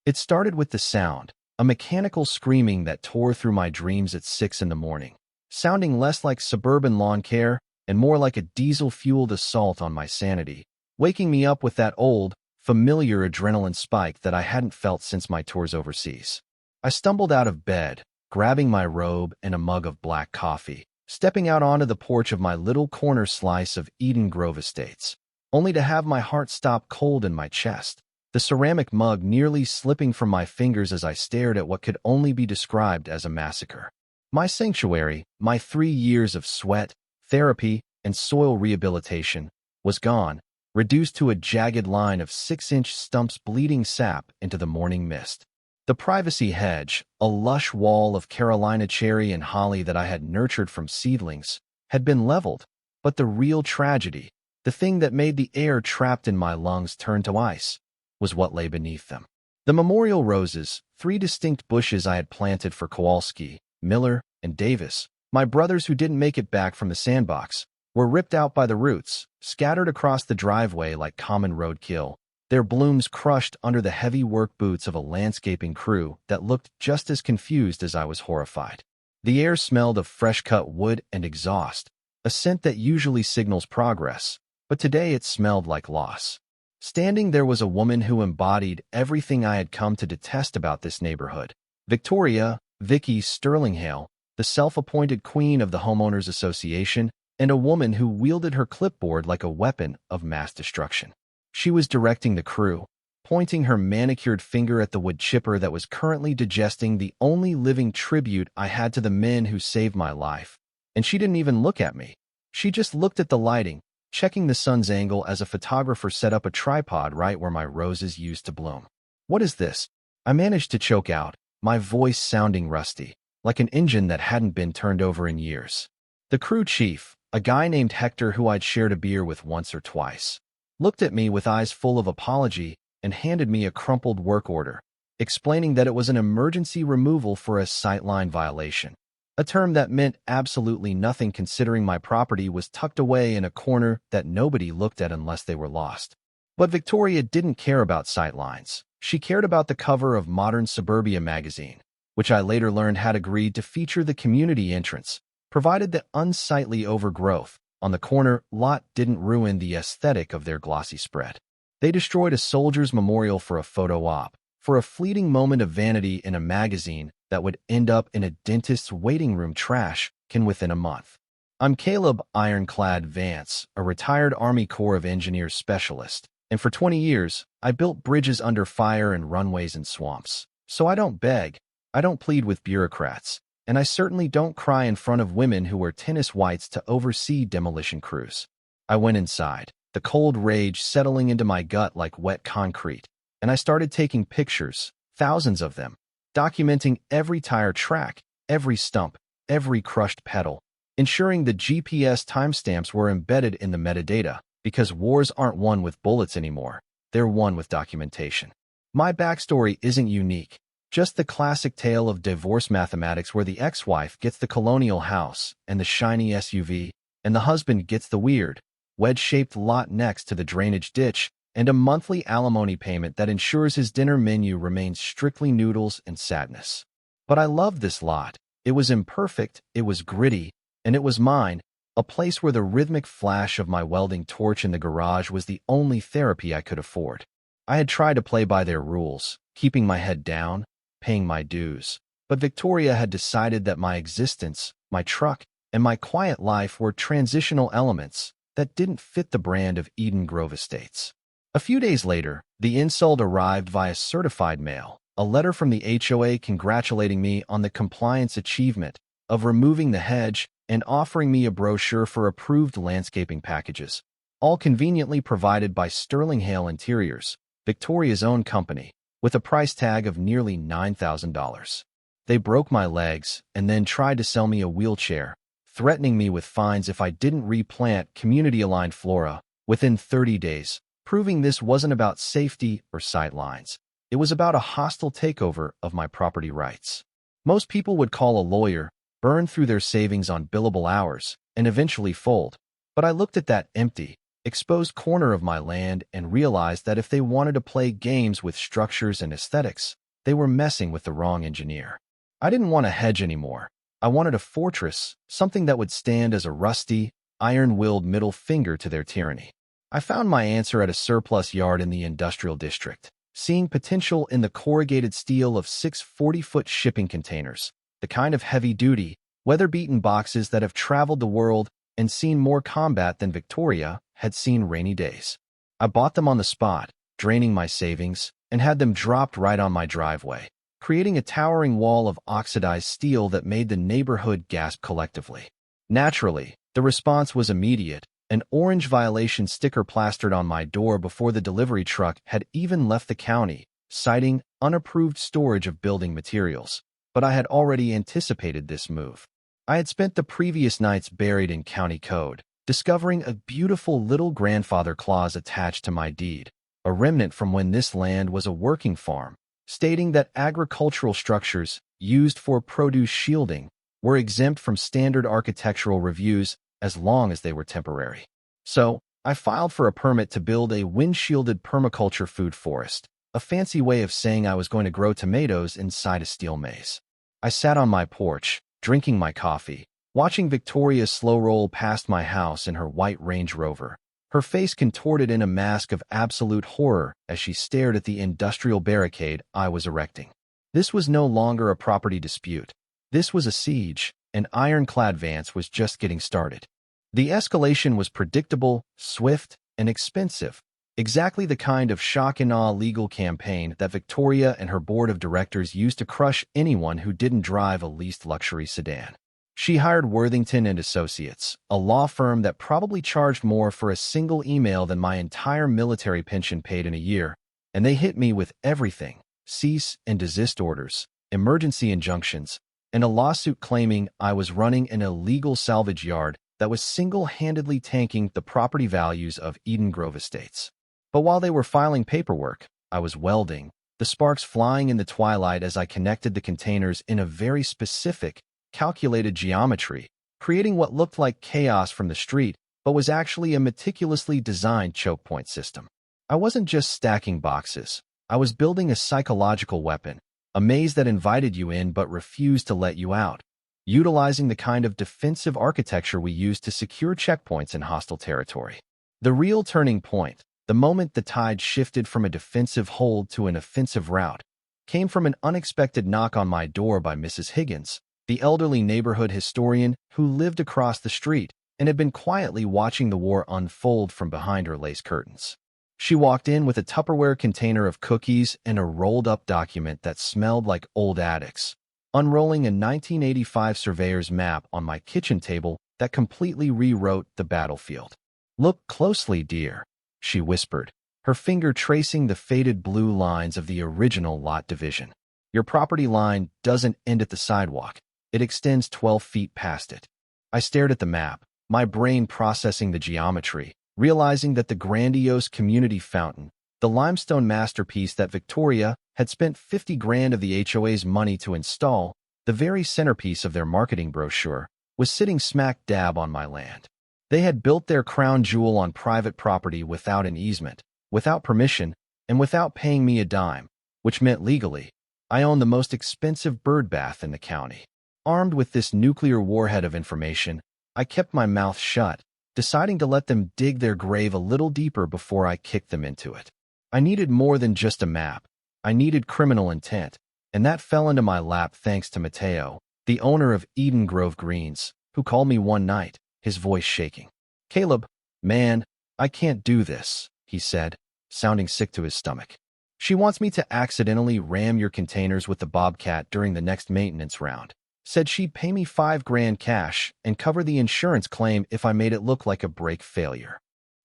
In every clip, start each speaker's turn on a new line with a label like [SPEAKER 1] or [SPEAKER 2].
[SPEAKER 1] It started with the sound, a mechanical screaming that tore through my dreams at 6 in the morning, sounding less like suburban lawn care and more like a diesel-fueled assault on my sanity, waking me up with that old, familiar adrenaline spike that I hadn't felt since my tours overseas. I stumbled out of bed, grabbing my robe and a mug of black coffee, stepping out onto the porch of my little corner slice of Eden Grove Estates, only to have my heart stop cold in my chest, the ceramic mug nearly slipping from my fingers as I stared at what could only be described as a massacre. My sanctuary, my 3 years of sweat, therapy, and soil rehabilitation, was gone, reduced to a jagged line of 6-inch stumps bleeding sap into the morning mist. The privacy hedge, a lush wall of Carolina cherry and holly that I had nurtured from seedlings, had been leveled, but the real tragedy, the thing that made the air trapped in my lungs turn to ice, was what lay beneath them. The memorial roses, 3 distinct bushes I had planted for Kowalski, Miller, and Davis, my brothers who didn't make it back from the sandbox, were ripped out by the roots, scattered across the driveway like common roadkill, their blooms crushed under the heavy work boots of a landscaping crew that looked just as confused as I was horrified. The air smelled of fresh-cut wood and exhaust, a scent that usually signals progress, but today it smelled like loss. Standing there was a woman who embodied everything I had come to detest about this neighborhood. Victoria, Vicky Sterlinghale, the self-appointed queen of the Homeowners Association, and a woman who wielded her clipboard like a weapon of mass destruction. She was directing the crew, pointing her manicured finger at the wood chipper that was currently digesting the only living tribute I had to the men who saved my life. And she didn't even look at me. She just looked at the lighting, checking the sun's angle as a photographer set up a tripod right where my roses used to bloom. "What is this?" I managed to choke out, my voice sounding rusty, like an engine that hadn't been turned over in years. The crew chief, a guy named Hector who I'd shared a beer with once or twice, looked at me with eyes full of apology and handed me a crumpled work order, explaining that it was an emergency removal for a sightline violation, a term that meant absolutely nothing considering my property was tucked away in a corner that nobody looked at unless they were lost. But Victoria didn't care about sightlines. She cared about the cover of Modern Suburbia magazine, which I later learned had agreed to feature the community entrance, provided the unsightly overgrowth on the corner lot didn't ruin the aesthetic of their glossy spread. They destroyed a soldier's memorial for a photo op, for a fleeting moment of vanity in a magazine that would end up in a dentist's waiting room trash can within a month. I'm Caleb Ironclad Vance, a retired Army Corps of Engineers specialist, and for 20 years, I built bridges under fire and runways in swamps. So I don't beg, I don't plead with bureaucrats, and I certainly don't cry in front of women who wear tennis whites to oversee demolition crews. I went inside, the cold rage settling into my gut like wet concrete, and I started taking pictures, thousands of them, documenting every tire track, every stump, every crushed pedal, ensuring the GPS timestamps were embedded in the metadata, because wars aren't won with bullets anymore, they're won with documentation. My backstory isn't unique. Just the classic tale of divorce mathematics where the ex-wife gets the colonial house and the shiny SUV, and the husband gets the weird, wedge-shaped lot next to the drainage ditch and a monthly alimony payment that ensures his dinner menu remains strictly noodles and sadness. But I loved this lot. It was imperfect, it was gritty, and it was mine, a place where the rhythmic flash of my welding torch in the garage was the only therapy I could afford. I had tried to play by their rules, keeping my head down, paying my dues, but Victoria had decided that my existence, my truck, and my quiet life were transitional elements that didn't fit the brand of Eden Grove Estates. A few days later, the insult arrived via certified mail, a letter from the HOA congratulating me on the compliance achievement of removing the hedge and offering me a brochure for approved landscaping packages, all conveniently provided by Sterlinghale Interiors, Victoria's own company, with a price tag of nearly $9,000. They broke my legs and then tried to sell me a wheelchair, threatening me with fines if I didn't replant community-aligned flora within 30 days, proving this wasn't about safety or sightlines. It was about a hostile takeover of my property rights. Most people would call a lawyer, burn through their savings on billable hours, and eventually fold. But I looked at that empty, exposed corner of my land and realized that if they wanted to play games with structures and aesthetics, they were messing with the wrong engineer. I didn't want a hedge anymore. I wanted a fortress, something that would stand as a rusty, iron-willed middle finger to their tyranny. I found my answer at a surplus yard in the industrial district, seeing potential in the corrugated steel of 6 40-foot shipping containers, the kind of heavy-duty, weather-beaten boxes that have traveled the world and seen more combat than Victoria had seen rainy days. I bought them on the spot, draining my savings, and had them dropped right on my driveway, creating a towering wall of oxidized steel that made the neighborhood gasp collectively. Naturally, the response was immediate, an orange violation sticker plastered on my door before the delivery truck had even left the county, citing unapproved storage of building materials. But I had already anticipated this move. I had spent the previous nights buried in county code, discovering a beautiful little grandfather clause attached to my deed, a remnant from when this land was a working farm, stating that agricultural structures used for produce shielding were exempt from standard architectural reviews as long as they were temporary. So, I filed for a permit to build a wind-shielded permaculture food forest, a fancy way of saying I was going to grow tomatoes inside a steel maze. I sat on my porch, drinking my coffee, watching Victoria slow roll past my house in her white Range Rover, her face contorted in a mask of absolute horror as she stared at the industrial barricade I was erecting. This was no longer a property dispute. This was a siege, and ironclad Vance was just getting started. The escalation was predictable, swift, and expensive, exactly the kind of shock-and-awe legal campaign that Victoria and her board of directors used to crush anyone who didn't drive a leased luxury sedan. She hired Worthington and Associates, a law firm that probably charged more for a single email than my entire military pension paid in a year, and they hit me with everything: cease and desist orders, emergency injunctions, and a lawsuit claiming I was running an illegal salvage yard that was single-handedly tanking the property values of Eden Grove Estates. But while they were filing paperwork, I was welding, the sparks flying in the twilight as I connected the containers in a very specific, calculated geometry, creating what looked like chaos from the street, but was actually a meticulously designed choke point system. I wasn't just stacking boxes. I was building a psychological weapon, a maze that invited you in but refused to let you out, utilizing the kind of defensive architecture we use to secure checkpoints in hostile territory. The real turning point, the moment the tide shifted from a defensive hold to an offensive route, came from an unexpected knock on my door by Mrs. Higgins, the elderly neighborhood historian who lived across the street and had been quietly watching the war unfold from behind her lace curtains. She walked in with a Tupperware container of cookies and a rolled-up document that smelled like old attics, unrolling a 1985 surveyor's map on my kitchen table that completely rewrote the battlefield. "Look closely, dear," she whispered, her finger tracing the faded blue lines of the original lot division. "Your property line doesn't end at the sidewalk. It extends 12 feet past it." I stared at the map, my brain processing the geometry, realizing that the grandiose community fountain, the limestone masterpiece that Victoria had spent 50 grand of the HOA's money to install, the very centerpiece of their marketing brochure, was sitting smack dab on my land. They had built their crown jewel on private property without an easement, without permission, and without paying me a dime, which meant legally, I owned the most expensive bird bath in the county. Armed with this nuclear warhead of information, I kept my mouth shut, deciding to let them dig their grave a little deeper before I kicked them into it. I needed more than just a map. I needed criminal intent, and that fell into my lap thanks to Mateo, the owner of Eden Grove Greens, who called me one night, his voice shaking. "Caleb, man, I can't do this," he said, sounding sick to his stomach. "She wants me to accidentally ram your containers with the Bobcat during the next maintenance round. Said she'd pay me 5 grand cash and cover the insurance claim if I made it look like a brake failure."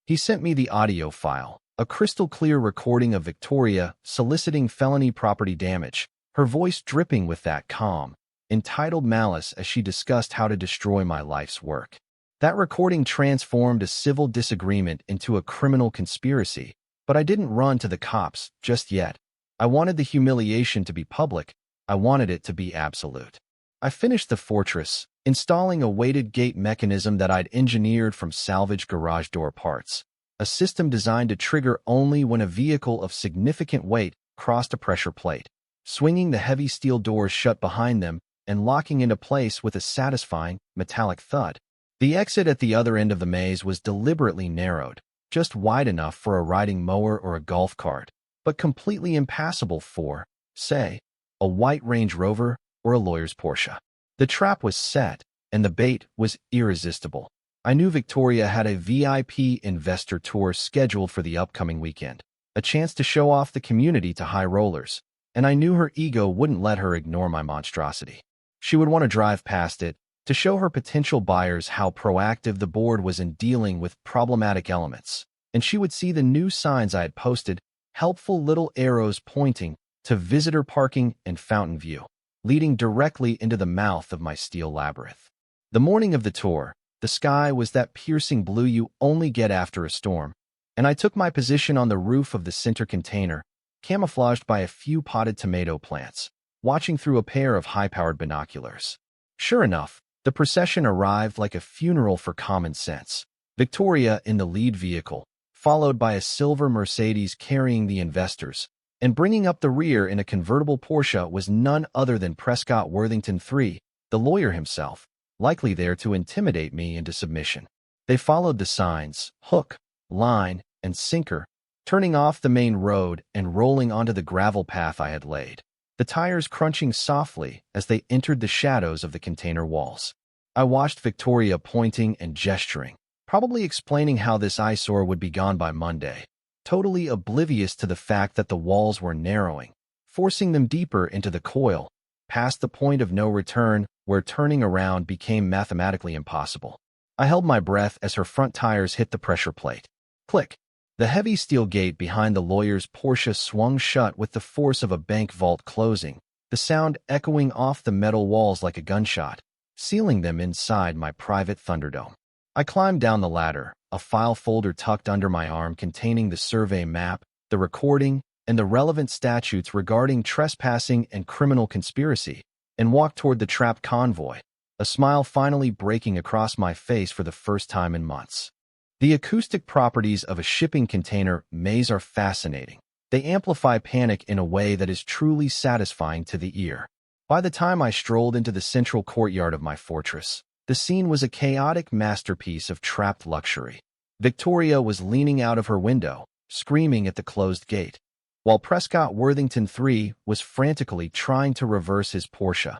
[SPEAKER 1] He sent me the audio file, a crystal-clear recording of Victoria soliciting felony property damage, her voice dripping with that calm, entitled malice as she discussed how to destroy my life's work. That recording transformed a civil disagreement into a criminal conspiracy, but I didn't run to the cops just yet. I wanted the humiliation to be public. I wanted it to be absolute. I finished the fortress, installing a weighted gate mechanism that I'd engineered from salvaged garage door parts, a system designed to trigger only when a vehicle of significant weight crossed a pressure plate, swinging the heavy steel doors shut behind them and locking into place with a satisfying metallic thud. The exit at the other end of the maze was deliberately narrowed, just wide enough for a riding mower or a golf cart, but completely impassable for, say, a white Range Rover or a lawyer's Porsche. The trap was set, and the bait was irresistible. I knew Victoria had a VIP investor tour scheduled for the upcoming weekend, a chance to show off the community to high rollers, and I knew her ego wouldn't let her ignore my monstrosity. She would want to drive past it to show her potential buyers how proactive the board was in dealing with problematic elements, and she would see the new signs I had posted, helpful little arrows pointing to visitor parking and fountain view, leading directly into the mouth of my steel labyrinth. The morning of the tour, the sky was that piercing blue you only get after a storm, and I took my position on the roof of the center container, camouflaged by a few potted tomato plants, watching through a pair of high-powered binoculars. Sure enough, the procession arrived like a funeral for common sense. Victoria in the lead vehicle, followed by a silver Mercedes carrying the investors, and bringing up the rear in a convertible Porsche was none other than Prescott Worthington III, the lawyer himself, likely there to intimidate me into submission. They followed the signs, hook, line, and sinker, turning off the main road and rolling onto the gravel path I had laid, the tires crunching softly as they entered the shadows of the container walls. I watched Victoria pointing and gesturing, probably explaining how this eyesore would be gone by Monday, totally oblivious to the fact that the walls were narrowing, forcing them deeper into the coil, past the point of no return where turning around became mathematically impossible. I held my breath as her front tires hit the pressure plate. Click. The heavy steel gate behind the lawyer's Porsche swung shut with the force of a bank vault closing, the sound echoing off the metal walls like a gunshot, sealing them inside my private Thunderdome. I climbed down the ladder, a file folder tucked under my arm containing the survey map, the recording, and the relevant statutes regarding trespassing and criminal conspiracy, and walked toward the trapped convoy, a smile finally breaking across my face for the first time in months. The acoustic properties of a shipping container maze are fascinating. They amplify panic in a way that is truly satisfying to the ear. By the time I strolled into the central courtyard of my fortress, the scene was a chaotic masterpiece of trapped luxury. Victoria was leaning out of her window, screaming at the closed gate, while Prescott Worthington III was frantically trying to reverse his Porsche,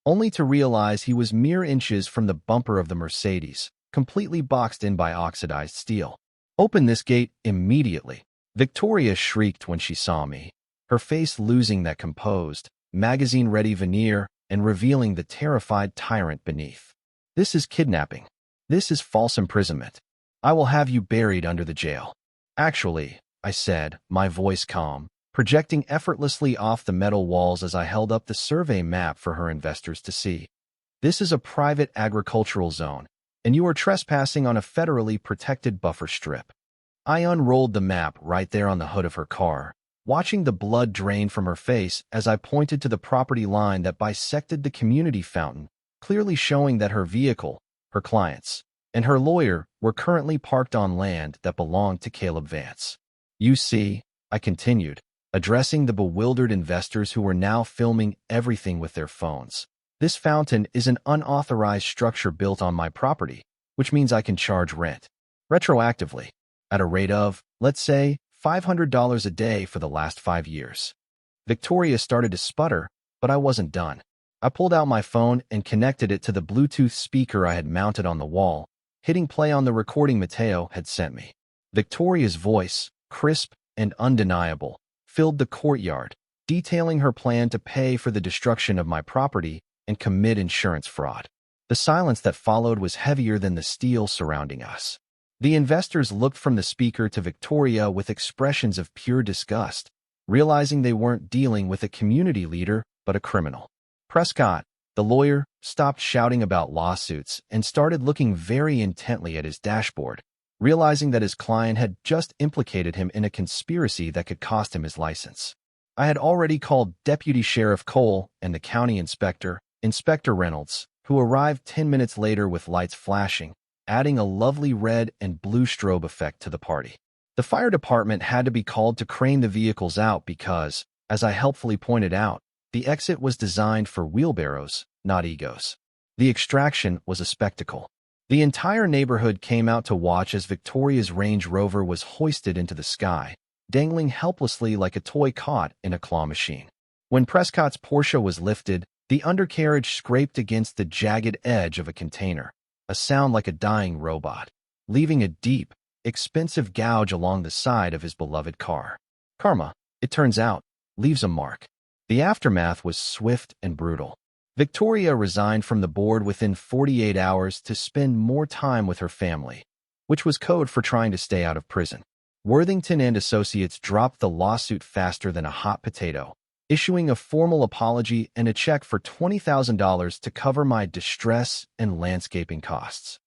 [SPEAKER 1] only to realize he was mere inches from the bumper of the Mercedes, completely boxed in by oxidized steel. "Open this gate immediately," Victoria shrieked when she saw me, her face losing that composed, magazine-ready veneer and revealing the terrified tyrant beneath. "This is kidnapping. This is false imprisonment. I will have you buried under the jail." "Actually," I said, my voice calm, projecting effortlessly off the metal walls as I held up the survey map for her investors to see. "This is a private agricultural zone, and you are trespassing on a federally protected buffer strip." I unrolled the map right there on the hood of her car, watching the blood drain from her face as I pointed to the property line that bisected the community fountain, clearly showing that her vehicle, her clients, and her lawyer were currently parked on land that belonged to Caleb Vance. "You see," I continued, addressing the bewildered investors who were now filming everything with their phones, "this fountain is an unauthorized structure built on my property, which means I can charge rent retroactively at a rate of, let's say, $500 a day for the last 5 years. Victoria started to sputter, but I wasn't done. I pulled out my phone and connected it to the Bluetooth speaker I had mounted on the wall, hitting play on the recording Mateo had sent me. Victoria's voice, crisp and undeniable, filled the courtyard, detailing her plan to pay for the destruction of my property and commit insurance fraud. The silence that followed was heavier than the steel surrounding us. The investors looked from the speaker to Victoria with expressions of pure disgust, realizing they weren't dealing with a community leader but a criminal. Prescott, the lawyer, stopped shouting about lawsuits and started looking very intently at his dashboard, realizing that his client had just implicated him in a conspiracy that could cost him his license. I had already called Deputy Sheriff Cole and the county inspector, Inspector Reynolds, who arrived 10 minutes later with lights flashing, adding a lovely red and blue strobe effect to the party. The fire department had to be called to crane the vehicles out because, as I helpfully pointed out, the exit was designed for wheelbarrows, not egos. The extraction was a spectacle. The entire neighborhood came out to watch as Victoria's Range Rover was hoisted into the sky, dangling helplessly like a toy caught in a claw machine. When Prescott's Porsche was lifted, the undercarriage scraped against the jagged edge of a container, a sound like a dying robot, leaving a deep, expensive gouge along the side of his beloved car. Karma, it turns out, leaves a mark. The aftermath was swift and brutal. Victoria resigned from the board within 48 hours to spend more time with her family, which was code for trying to stay out of prison. Worthington and Associates dropped the lawsuit faster than a hot potato, issuing a formal apology and a check for $20,000 to cover my distress and landscaping costs.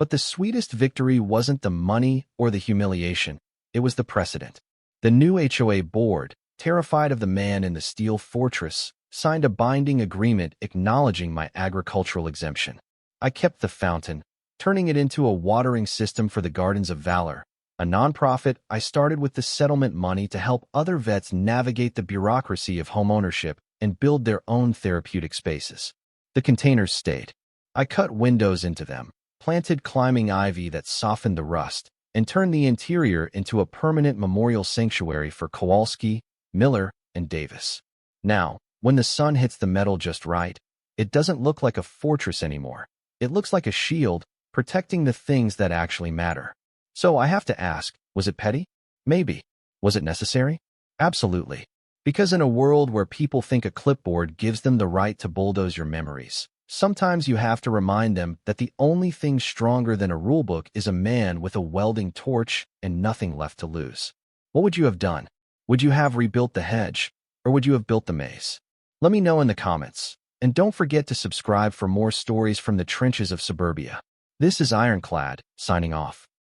[SPEAKER 1] But the sweetest victory wasn't the money or the humiliation, it was the precedent. The new HOA board, terrified of the man in the steel fortress, signed a binding agreement acknowledging my agricultural exemption. I kept the fountain, turning it into a watering system for the Gardens of Valor, a nonprofit I started with the settlement money to help other vets navigate the bureaucracy of homeownership and build their own therapeutic spaces. The containers stayed. I cut windows into them, planted climbing ivy that softened the rust, and turned the interior into a permanent memorial sanctuary for Kowalski, Miller, and Davis. Now, when the sun hits the metal just right, it doesn't look like a fortress anymore. It looks like a shield, protecting the things that actually matter. So I have to ask, was it petty? Maybe. Was it necessary? Absolutely. Because in a world where people think a clipboard gives them the right to bulldoze your memories, sometimes you have to remind them that the only thing stronger than a rulebook is a man with a welding torch and nothing left to lose. What would you have done? Would you have rebuilt the hedge, or would you have built the maze? Let me know in the comments, and don't forget to subscribe for more stories from the trenches of suburbia. This is Ironclad, signing off.